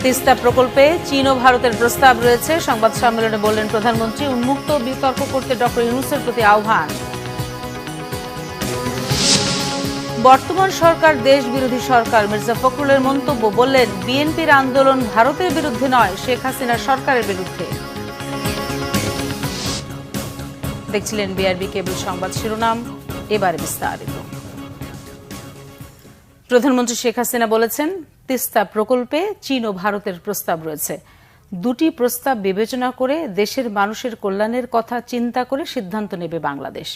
তিস্তা প্রকল্পে চীন ও ভারতের প্রস্তাব রয়েছে। সংবাদ সম্মেলনে বললেন প্রধানমন্ত্রী। উন্মুক্ত বিতর্ক করতে ডক্টর ইউনূসের প্রতি আহ্বান। বর্তমান সরকার দেশ বিরোধী সরকার, মির্জা ফখরুলের মন্তব্য। বললেন বিএনপির আন্দোলন ভারতের বিরুদ্ধে নয়, শেখ হাসিনার সরকারের বিরুদ্ধে। দেখছিলেন বিআরবি কেবল সংবাদ শিরোনাম, এবারে বিস্তারিত। প্রধানমন্ত্রী শেখ হাসিনা বলেছেন তিস্তা প্রকল্পে চীন ও ভারতের প্রস্তাব রয়েছে। দুটি প্রস্তাব বিবেচনা করে দেশের মানুষের কল্যাণের কথা চিন্তা করে সিদ্ধান্ত নেবে বাংলাদেশ।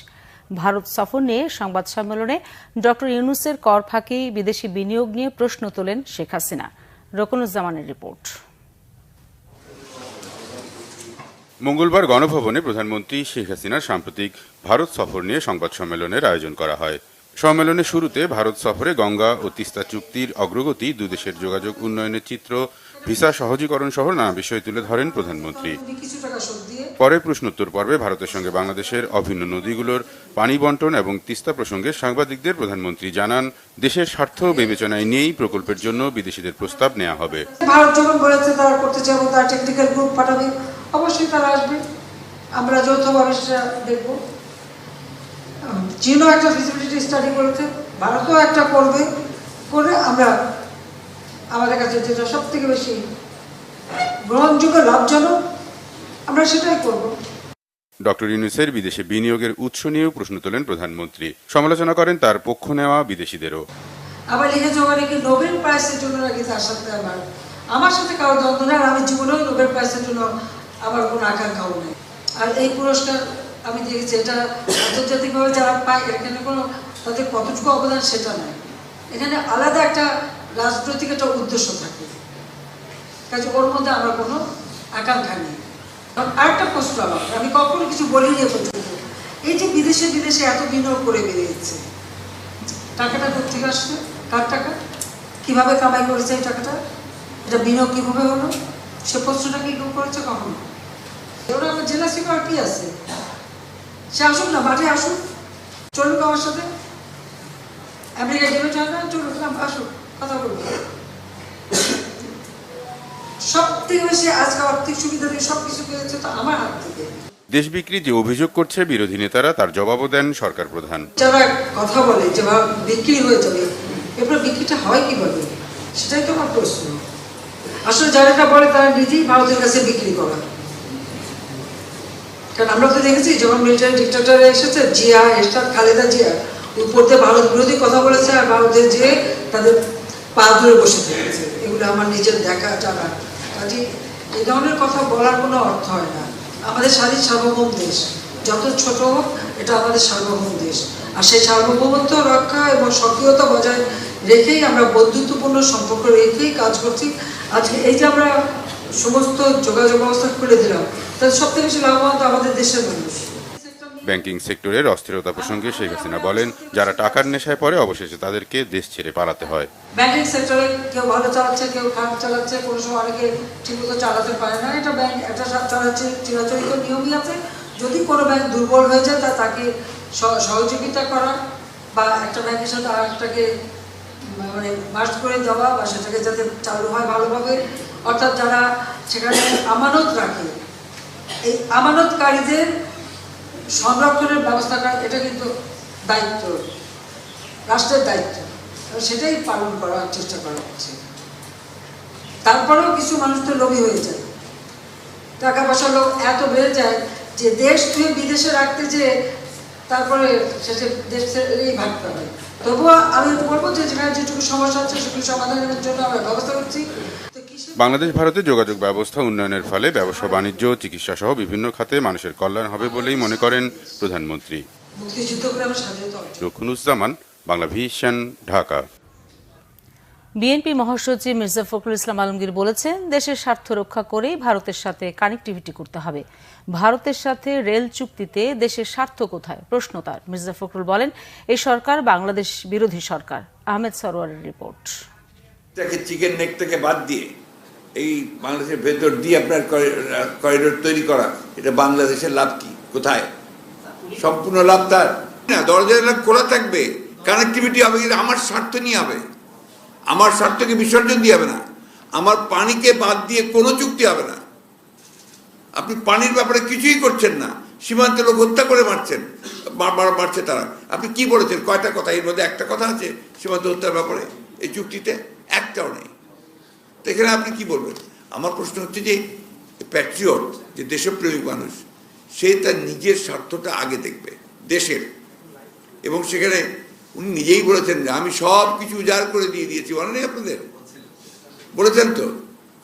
ভারত সফর নিয়ে সংবাদ সম্মেলনে ডক্টর ইউনূসের কর ফাঁকি, বিদেশি বিনিয়োগ নিয়ে প্রশ্ন তোলেন শেখ হাসিনা। রকনুজ্জামানের রিপোর্ট। মঙ্গলবার গণভবনে প্রধানমন্ত্রী শেখ হাসিনার সাম্প্রতিক ভারত সফর নিয়ে সংবাদ সম্মেলনের আয়োজন করা হয়। সম্মেলনের শুরুতে ভারত সফরে গঙ্গা ও তিস্তা চুক্তির অগ্রগতি, দুদেশের যোগাযোগ উন্নয়নের চিত্র, ভিসা সহজীকরণ সহ নানা বিষয় তুলে ধরেন প্রধানমন্ত্রী। পরে প্রশ্নোত্তর পর্বে ভারতের সঙ্গে বাংলাদেশের অভিন্ন নদীগুলোর পানি বন্টন এবং তিস্তা প্রসঙ্গে সাংবাদিকদের প্রধানমন্ত্রী জানান, দেশের স্বার্থ বিবেচনায় নিয়েই প্রকল্পের জন্য বিদেশিদের প্রস্তাব নেওয়া হবে। ভারত যখন বলেছে তারা করতে চাইব, তার টেকনিক্যাল গ্রুপ পাঠাবে, অবশ্যই তারা আসবে, আমরা যৌথভাবে সেটা দেখব। চীনও একটা ফিজিবিলিটি স্টাডি করেছে, ভারতও একটা করবে, করে আমরা আমাদের কাছে যেটা সব থেকে বেশি গ্রহণযোগ্য, লাভজনক, আমরা সেটাই করব। ডক্টর ইউনূসের বিদেশে বিনিয়োগের উৎস নিয়েও প্রশ্ন তোলেন প্রধানমন্ত্রী। সমালোচনা করেন তার পক্ষ নেওয়া বিদেশিদেরও। আবার লিখেছে ওখানে কি নোবেল প্রাইজের জন্য নাকি তার সাথে আমার সাথে কারো দ্বন্দ্ব নেই, আমি জীবনেও নোবেল প্রাইজের জন্য আমার কোনো আকাঙ্ক্ষাও নেই। আর এই পুরস্কার আমি দেখেছি এটা আন্তর্জাতিকভাবে যারা পায়, এখানে কোনো তাদের কতটুকু অবদান সেটা নয়, এখানে আলাদা একটা রাজনৈতিক একটা উদ্দেশ্য থাকে, কাজে ওর মধ্যে আমার কোনো আকাঙ্ক্ষা নেই। আরেকটা প্রশ্ন আমি কখনো কিছু বলিনি পর্যন্ত, এই যে বিদেশে বিদেশে এত বিনিয়োগ করে বেরিয়েছে, টাকাটা কোথেকে আসছে, কার টাকা, কিভাবে কামাই করেছে এই টাকাটা, এটা বিনিয়োগ কিভাবে হলো, সে প্রশ্নটা কি কেউ করেছে কখনো? ওরা আমার জেলাসি করার কি আছে? সে আসুক না, মাঠে আসুক, চলুক আমার সাথে, আমেরিকা গেলে চায় না, চলুক না, আসুক, কথা বলবো। সব থেকে বেশি আজকে আর্থিক সুবিধা দিয়ে সবকিছু পেয়েছে তো আমার হাত থেকে। দেশ বিক্রি যে অভিযোগ করছে বিরোধী নেতারা, তার জবাবও দেন সরকার প্রধান। যারা কথা বলে যে বিক্রি হয়ে যাবে, এরপর বিক্রিটা হয় কিভাবে, সেটাই তো আমার প্রশ্ন। আসলে যারা এটা বলে তারা নিজেই ভারতের কাছে বিক্রি করা। কারণ আমরা তো দেখেছি যখন মিলিটারি ডিক্টেটর এসেছে, জিয়া, এরশাদ, খালেদা জিয়া উপর দিয়ে ভারত বিরোধী কথা বলেছে, আর ভারতের যে তাদের পা ধরে বসে থেকেছে। এগুলো আমার নিজের দেখা জানা। কাজে এই ধরনের কথা বলার কোনো অর্থ হয় না। আমাদের স্বাধীন সার্বভৌম দেশ, যত ছোট হোক, এটা আমাদের সার্বভৌম দেশ, আর সেই সার্বভৌমত্ব রক্ষা এবং সক্রিয়তা বজায় রেখেই আমরা বন্ধুত্বপূর্ণ সম্পর্ক রেখেই কাজ করছি। আজকে এই যে আমরা সমস্ত যোগাযোগ ব্যবস্থা খুলে দিলাম, তাহলে সবথেকে বেশি লাভবান আমাদের দেশের মানুষ। ব্যাংকিং সেক্টরের অস্থিরতা প্রসঙ্গে শেখ হাসিনা বলেন, যারা টাকার নেশায় পড়ে অবশেষে তাদেরকে দেশ ছেড়ে পালাতে হয়। ব্যাংকিং সেক্টরে কেউ ভালো চালাচ্ছে, কেউ খারাপ চালাচ্ছে, কোনো সময় অনেকে ঠিকমতো চালাতে পারে না। এটা ব্যাংক একটা চালাচ্ছে, চিরাচরিত নিয়মই আছে। যদি কোনো ব্যাংক দুর্বল হয়ে যায় তাকে সহযোগিতা করা, বা একটা ব্যাংকের সাথে আরেকটাকে মানে মার্জ করে দেওয়া, বা সেটাকে যাতে চালু হয় ভালোভাবে। অর্থাৎ যারা সেখানে আমানত রাখে, এই আমানতকারীদের সংরক্ষণের ব্যবস্থা করা, এটা কিন্তু দায়িত্ব, রাষ্ট্রের দায়িত্ব, সেটাই পালন করার চেষ্টা করা হচ্ছে। তারপরেও কিছু মানুষ তো লোভী হয়ে যায়, টাকা পয়সার লোভ এত বেড়ে যায় যে দেশ থেকে বিদেশে রাখতে যেয়ে তারপরে শেষে দেশেরই ভাগতে হয়। তবুও আমি বলবো যে যেখানে যেটুকু সমস্যা আছে সেগুলো সমাধানের জন্য আমরা ব্যবস্থা করছি। বাংলাদেশ ভারতের যোগাযোগ ব্যবস্থা উন্নয়নের ফলে ব্যবসা, বাণিজ্য, চিকিৎসা সহ বিভিন্ন খাতে মানুষের কল্যাণ হবে বলেই মনে করেন প্রধানমন্ত্রী। রকনুজ্জামান, বাংলা ভিশন, ঢাকা। বিএনপি মহাসচিব মির্জা ফখরুল ইসলাম আলমগীর বলেছেন, দেশের স্বার্থ রক্ষা করেই ভারতের সাথে কানেক্টিভিটি করতে হবে। ভারতের সাথে রেল চুক্তিতে দেশের স্বার্থ কোথায়, প্রশ্ন তার। মির্জা ফখরুল বলেন, এই সরকার বাংলাদেশ বিরোধী সরকার। আহমেদ সরোয়ারের রিপোর্ট। চিকেন নেক থেকে বাদ দিয়ে এই বাংলাদেশের ভেতর দিয়ে আপনার করিডোর তৈরি করা, এটা বাংলাদেশের লাভ কি, কোথায়? সম্পূর্ণ লাভ তার না, দরজা খোলা থাকবে, কানেক্টিভিটি হবে, কিন্তু আমার স্বার্থ নিয়ে হবে, আমার স্বার্থকে বিসর্জন দিয়ে হবে না। আমার পানিকে বাদ দিয়ে কোনো চুক্তি হবে না। আপনি পানির ব্যাপারে কিছুই করছেন না, সীমান্তে লোক হত্যা করে মারছে তারা। আপনি কি বলেছেন? কয়টা কথা? এর মধ্যে একটা কথা আছে সীমান্ত হত্যার ব্যাপারে এই চুক্তিতে? একটাও নেই। তো এখানে আপনি কি বলবেন? আমার প্রশ্ন হচ্ছে যে প্যাট্রিয়ট, যে দেশপ্রেমিক মানুষ, সে তার নিজের স্বার্থটা আগে দেখবে, দেশের। এবং সেখানে উনি নিজেই বলেছেন যে আমি সব কিছু উজাড় করে দিয়ে দিয়েছি, মনে নেই আপনাদের? বলেছেন তো।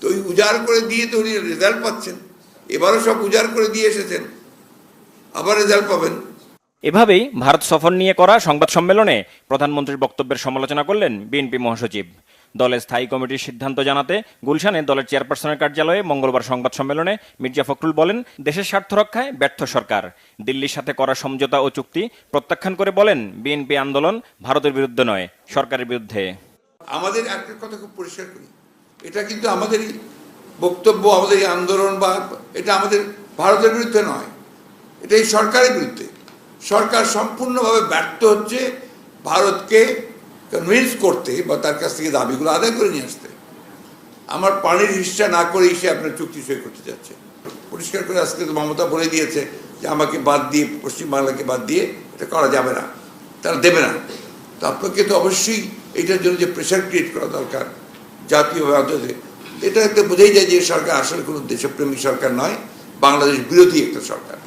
তো ওই উজাড় করে দিয়ে তো উনি রেজাল্ট পাচ্ছেন। এবারও সব উজাড় করে দিয়ে এসেছেন, আবার রেজাল্ট পাবেন। এভাবেই ভারত সফর নিয়ে করা সংবাদ সম্মেলনে প্রধানমন্ত্রীর বক্তব্যের সমালোচনা করলেন বিএনপি মহাসচিব। দলের স্থায়ী কমিটির সিদ্ধান্ত জানাতে গুলশানে দলের চেয়ারপারসনের কার্যালয়ে মঙ্গলবার সংবাদ সম্মেলনে মির্জা ফখরুল বলেন, দেশের স্বার্থ রক্ষায় ব্যর্থ সরকার। দিল্লির সাথে করা সমঝোতা ও চুক্তি প্রত্যাখ্যান করে বলেন, বিএনপি আন্দোলন ভারতের বিরুদ্ধে নয়, সরকারের বিরুদ্ধে। আমাদের একটা কথা খুব পরিষ্কার করি, এটা কিন্তু আমাদেরই বক্তব্য, আমাদের এই আন্দোলন বা এটা আমাদের ভারতের বিরুদ্ধে নয়, এটা এই সরকারের বিরুদ্ধে। সরকার সম্পূর্ণভাবে ব্যর্থ হচ্ছে ভারতকে কনভিন্স করতে বা তার কাছ থেকে দাবিগুলো আদায় করে নিয়ে আসতে। আমার পানির হিস্সা না করেই সে আপনার চুক্তি সই করতে যাচ্ছে। পরিষ্কার করে আজকে তো মমতা বলে দিয়েছে যে আমাকে বাদ দিয়ে, পশ্চিমবাংলাকে বাদ দিয়ে এটা করা যাবে না, তারা দেবে না। তো আপনাকে তো অবশ্যই এটার জন্য যে প্রেশার ক্রিয়েট করা দরকার জাতীয়ভাবে, এটা একটা বোঝাই যায় যে সরকার আসলে কোনো দেশপ্রেমিক সরকার নয়, বাংলাদেশ বিরোধী একটা সরকার।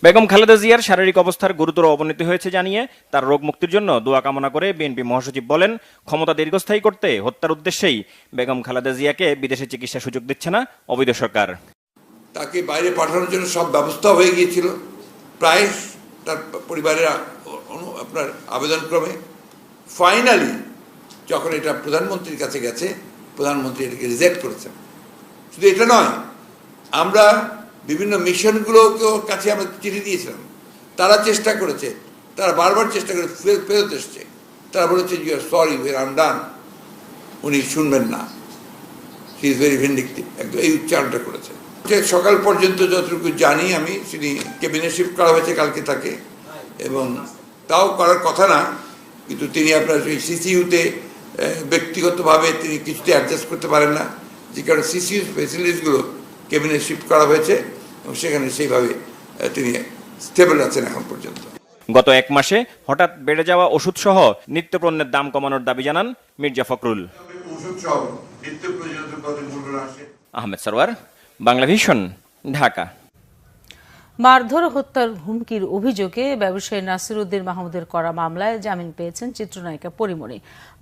বেগম খালেদা জিয়ার শারীরিক অবস্থার গুরুতর অবনতি হয়েছে জানিয়ে তার রোগ মুক্তির জন্য দোয়া কামনা করে বিএনপি মহাসচিব বলেন, ক্ষমতা দীর্ঘস্থায়ী করতে হত্যার উদ্দেশ্যেই বেগম খালেদা জিয়াকে বিদেশে চিকিৎসার সুযোগ দিচ্ছে না অবৈধ সরকার। তাকে বাইরে পাঠানোর জন্য সব ব্যবস্থা হয়ে গিয়েছিল, প্রায় তার পরিবারের আপনার আবেদনক্রমে। ফাইনালি যখন এটা প্রধানমন্ত্রীর কাছে গেছে, প্রধানমন্ত্রী এটাকে রিজেক্ট করেছেন। শুধু এটা নয়, আমরা বিভিন্ন মিশনগুলোকেও কাছে আমরা চিঠি দিয়েছিলাম, তারা চেষ্টা করেছে, তারা বারবার চেষ্টা করে ফেরত এসছে। তারা বলেছে you are sorry, we are undone. উনি শুনবেন না, হি ইজ ভেরি ভিন্ডিকটিভ, একদম এই উচ্চারণটা করেছে। সকাল পর্যন্ত যতটুকু জানি আমি, তিনি ক্যাবিনেট শিফট করা হয়েছে কালকে তাকে, এবং তাও করার কথা না, কিন্তু তিনি আপনার সেই সিসিইউতে ব্যক্তিগতভাবে তিনি কিছুতে অ্যাডজাস্ট করতে পারেন না, যে কারণে সিসিইউ ফেসিলিটিসগুলো ক্যাবিনেট শিফট করা হয়েছে এবং সেখানে সেইভাবে তিনি স্টেবল আছেন এখন পর্যন্ত। গত এক মাসে হঠাৎ বেড়ে যাওয়া ওষুধ সহ নিত্যপণ্যের দাম কমানোর দাবি জানান মির্জা ফখরুল। আহমেদ সরওয়ার, বাংলা ভিশন, ঢাকা। মারধর হত্যার হুমকির অভিযোগে ব্যবসায়ী নাসিরউদ্দিন মাহমুদের করা মামলায় জামিন পেয়েছেন চিত্রনায়িকা পরীমণি।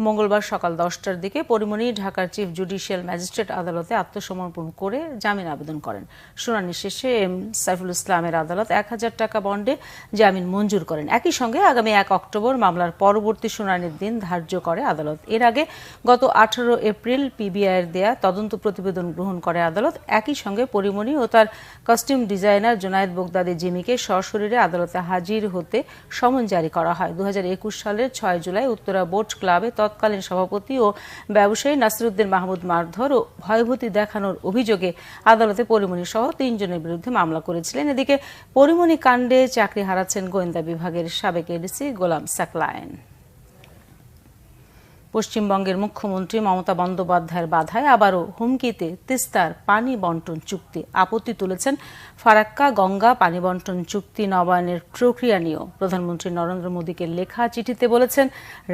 মঙ্গলবার সকাল 10টার দিকে পরীমণি ঢাকার চিফ জুডিশিয়াল ম্যাজিস্ট্রেট আদালতে আত্মসমর্পণ করে জামিন আবেদন করেন। শুনানি শেষে এম সাইফুল ইসলামের আদালত 1000 টাকা বন্ডে জামিন মঞ্জুর করেন। একই সঙ্গে আগামী 1 অক্টোবর মামলার পরবর্তী শুনানির দিন ধার্য করে আদালত। এর আগে গত 18 এপ্রিল পিবিআইয়ের দেয়া তদন্ত প্রতিবেদন গ্রহণ করে আদালত। একই সঙ্গে পরীমণি ও তার কস্টিউম ডিজাইনার জোনায়েদ বগদাদি জিমিকে সশরীরে আদালতে হাজির হতে সমন জারি করা হয়। 2021 সালের 6 জুলাই উত্তরা বোট ক্লাবে তৎকালীন সভাপতি ও ব্যবসায়ী নাসিরউদ্দিন মাহমুদ মারধর ও ভয়ভীতি দেখানোর অভিযোগে আদালতে পরীমণি সহ 3 জনের বিরুদ্ধে মামলা করেছিলেন। এদিকে পরীমণি কাণ্ডে চাকরি হারাচ্ছেন গোয়েন্দা বিভাগের সাবেক এডিসি গোলাম সাকলায়েন। পশ্চিমবঙ্গের মুখ্যমন্ত্রী মমতা বন্দ্যোপাধ্যায়ের বাধায় আবারও হুমকিতে তিস্তার পানি বন্টন চুক্তি। আপত্তি তুলেছেন ফারাক্কা গঙ্গা পানি বন্টন চুক্তি নবায়নের প্রক্রিয়া নিয়েও। প্রধানমন্ত্রী নরেন্দ্র মোদীকে লেখা চিঠিতে বলেছেন,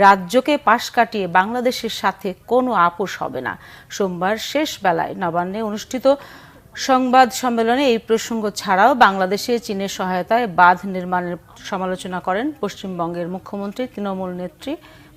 রাজ্যকে পাশ কাটিয়ে বাংলাদেশের সাথে কোনো আপোষ হবে না। সোমবার শেষ বেলায় নবান্নে অনুষ্ঠিত সংবাদ সম্মেলনে এই প্রসঙ্গ ছাড়াও বাংলাদেশে চীনের সহায়তায় বাঁধ নির্মাণের সমালোচনা করেন পশ্চিমবঙ্গের মুখ্যমন্ত্রী তৃণমূল নেত্রী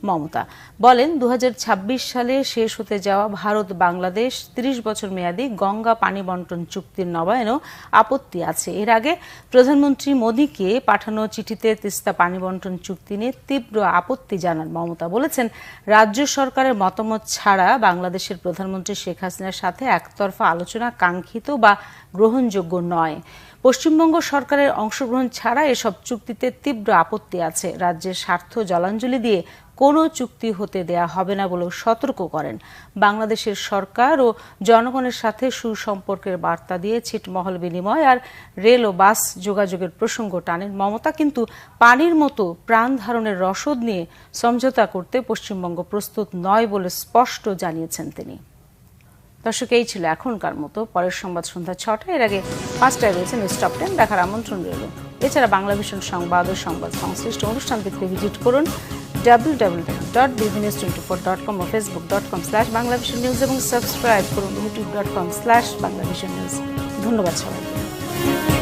মমতা। বলেন, 2026 সালে শেষ হতে যাওয়া ভারত বাংলাদেশ 30 বছর মেয়াদী গঙ্গা পানি বন্টন চুক্তির নবায়নেও আপত্তি আছে। এর আগে প্রধানমন্ত্রী মোদীকে পাঠানো চিঠিতে তিস্তা পানি বন্টন চুক্তি নিয়ে তীব্র আপত্তি জানান মমতা। বলেছেন, রাজ্য সরকারের মতামত ছাড়া বাংলাদেশের প্রধানমন্ত্রী শেখ হাসিনার সাথে একতরফা আলোচনা কাঙ্ক্ষিত বা গ্রহণযোগ্য নয়। পশ্চিমবঙ্গ সরকারের অংশগ্রহণ ছাড়া এসব চুক্তিতে তীব্র আপত্তি আছে। রাজ্যের স্বার্থ জলাঞ্জলি দিয়ে কোনো চুক্তি হতে দেয়া হবে না বলেও সতর্ক করেন। বাংলাদেশের সরকার ও জনগণের সাথে সুসম্পর্কের বার্তা দিয়ে ছিটমহল বিনিময় আর রেল ও বাস যোগাযোগের প্রসঙ্গ টানেন মমতা। কিন্তু পানির মতো প্রাণ ধারণের রসদ নিয়ে সমঝোতা করতে পশ্চিমবঙ্গ প্রস্তুত নয় বলে স্পষ্ট জানিয়েছেন তিনি। দর্শক, এই ছিল এখনকার মতো। পরের সংবাদ সন্ধ্যা 6টায়, এর আগে 5টায় রয়েছে নিউজ টপ 10 দেখার আমন্ত্রণ রইল। এছাড়া বাংলা ভিশন সংবাদ ও সংবাদ সংশ্লিষ্ট অনুষ্ঠান দেখতে ভিজিট করুন www.bbnews24.com ও facebook.com/banglavisionnews এবং সাবস্ক্রাইব করুন youtube.com/banglavisionnews। ধন্যবাদ সবাইকে।